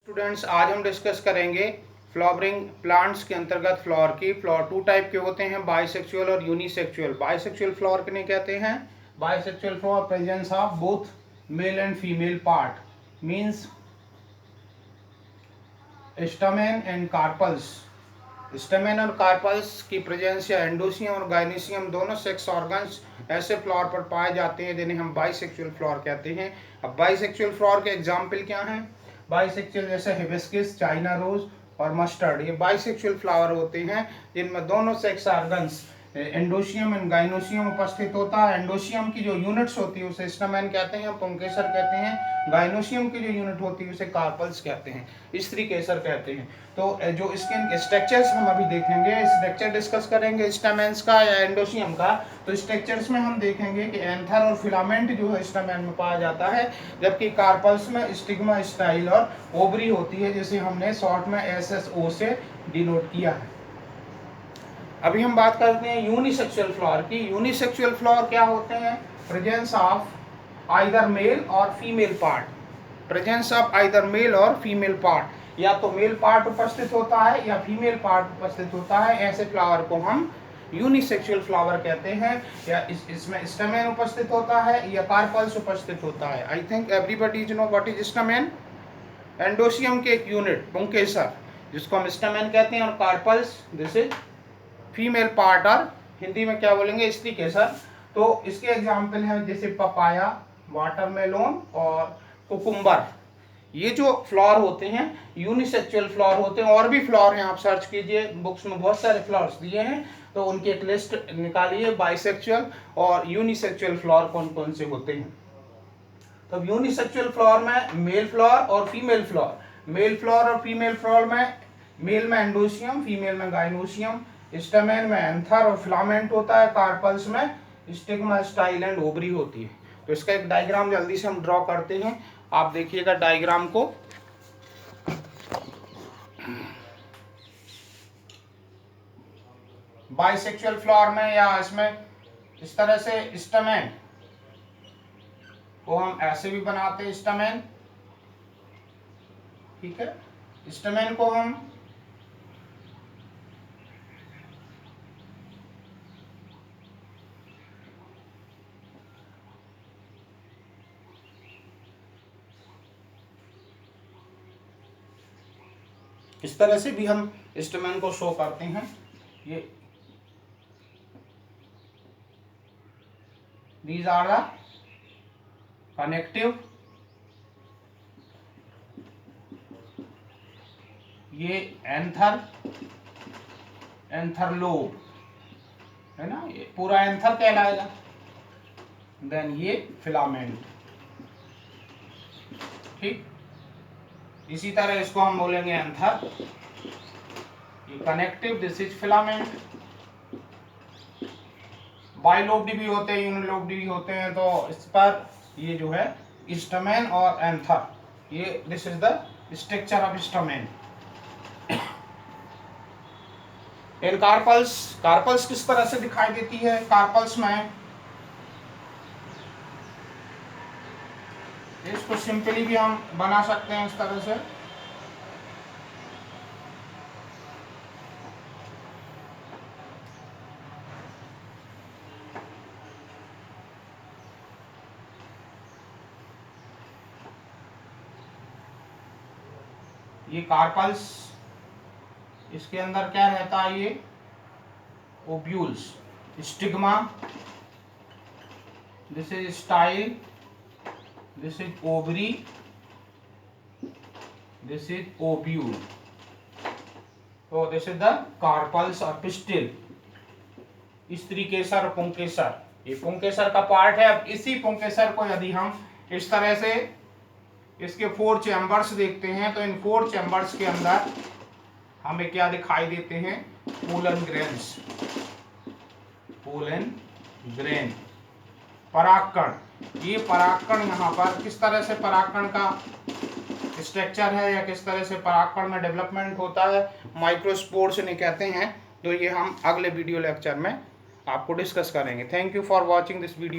Students, आज हम discuss करेंगे फ्लावरिंग प्लांट्स के अंतर्गत फ्लावर की। फ्लावर टू टाइप के होते हैं, बाइसेक्सुअल और यूनिसेक्सुअल। बाइसेक्सुअल फ्लावर किन्हें कहते हैं? Bisexual flower presence of both male and female part means stamen and carpels. Stamen और कार्पल्स की प्रेजेंस या एंडोसियम और गाइनोसियम दोनों सेक्स ऑर्गन्स ऐसे फ्लावर पर पाए जाते हैं जिन्हें हम बाइसेक्सुअल फ्लावर कहते हैं। अब बाइसेक्सुअल फ्लावर के एग्जाम्पल क्या हैं? बाइसेक्सुअल जैसे हिबिस्कस, चाइना रोज और मस्टर्ड, ये बाइसेक्सुअल फ्लावर होते हैं जिनमें दोनों सेक्स ऑर्गन्स एंडोसियम एंड गाइनोसियम उपस्थित होता है। एंडोसियम की जो यूनिट्स होती है उसे स्टमेन कहते हैं, पुंकेसर कहते हैं। गाइनोसियम की जो यूनिट होती है उसे कार्पल्स कहते हैं, स्त्री केसर कहते हैं। तो जो इसके स्ट्रक्चर्स हम अभी देखेंगे, स्ट्रक्चर डिस्कस करेंगे स्टमेन्स का या एंडोसियम का। तो स्ट्रक्चर्स में हम देखेंगे कि एंथर और फिलामेंट जो है स्टमेन में पाया जाता है, जबकि कार्पल्स में स्टिग्मा, स्टाइल और ओवरी होती है, जिसे हमने शॉर्ट में SSO से डिनोट किया है। अभी हम बात करते हैं यूनिसेक्सुअल फ्लावर की। यूनिसेक्सुअल फ्लावर क्या होते हैं? प्रेजेंस ऑफ आइदर मेल और female part. Presence of either male और फीमेल पार्ट, या तो मेल पार्ट उपस्थित होता है या फीमेल पार्ट उपस्थित होता है। ऐसे फ्लावर को हम यूनिसेक्सुअल फ्लावर कहते हैं। या इसमें स्टमेन उपस्थित होता है या कार्पल्स उपस्थित होता है। I think everybody know what is stamen. Androecium के एक यूनिट पुंकेसर, जिसको हम स्टमेन कहते हैं, और carpels this is female part, और हिंदी में क्या बोलेंगे? स्त्री केसर। तो इसके एग्जाम्पल हैं जैसे पपाया, वाटरमेलोन और कुकुम्बर। ये जो फ्लावर होते हैं यूनिसेक्सुअल फ्लावर होते हैं। और भी फ्लावर हैं, आप सर्च कीजिए, बुक्स में बहुत सारे फ्लावर्स दिए हैं, तो उनकी एक लिस्ट निकालिए बाइसेक्सुअल और यूनिसेक्सुअल फ्लावर कौन कौन से होते हैं। तो यूनिसेक्सुअल फ्लावर में मेल फ्लावर और फीमेल फ्लावर। मेल फ्लावर और फीमेल फ्लावर में मेल में एंडोसियम, फीमेल में गाइनोसियम, स्टेमेन में एंथर और फिलामेंट होता है, कार्पल्स में स्टिग्मा, स्टाइल एंड ओवरी होती है। तो इसका एक डायग्राम जल्दी से हम ड्रॉ करते हैं, आप देखिएगा डायग्राम को। बाइसेक्सुअल फ्लावर में या इसमें इस तरह से स्टेमेन को हम ऐसे भी बनाते हैं, स्टेमेन, ठीक है। स्टेमेन को हम इस तरह से भी हम स्टेमेन को शो करते हैं। ये these are the कनेक्टिव, ये एंथर, एंथर लोब है ना, ये पूरा एंथर कहलाएगा। देन ये फिलामेंट, ठीक। इसी तरह इसको हम बोलेंगे एंथर, ये connective, this is filament. Bilobed भी होते हैं, यूनिलोब्ड भी होते हैं। तो इस पर ये जो है स्टमेन और एंथर, ये this is the structure of stamen. In carpels, carpels किस तरह से दिखाई देती है? कार्पल्स में इसको सिंपली भी हम बना सकते हैं इस तरह से। ये कार्पल्स, इसके अंदर क्या रहता है? ये ovules, stigma, this is style, this is ovary, this is ovule. तो दिस इज द कार्पल्स और पिस्टिल, स्त्री केसर और पुंकेसर। ये पुंकेसर का पार्ट है। अब इसी पुंकेसर को यदि हम इस तरह से इसके 4 चैम्बर्स देखते हैं, तो इन 4 चैम्बर्स के अंदर हमें क्या दिखाई देते हैं? पोलन ग्रेन्स, पोलन ग्रेन, परागकण। ये परागकण यहाँ पर किस तरह से परागकण का स्ट्रक्चर है या किस तरह से परागकण में डेवलपमेंट होता है, माइक्रोस्पोर्स इन्हें कहते हैं। तो ये हम अगले वीडियो लेक्चर में आपको डिस्कस करेंगे। Thank you for watching this video.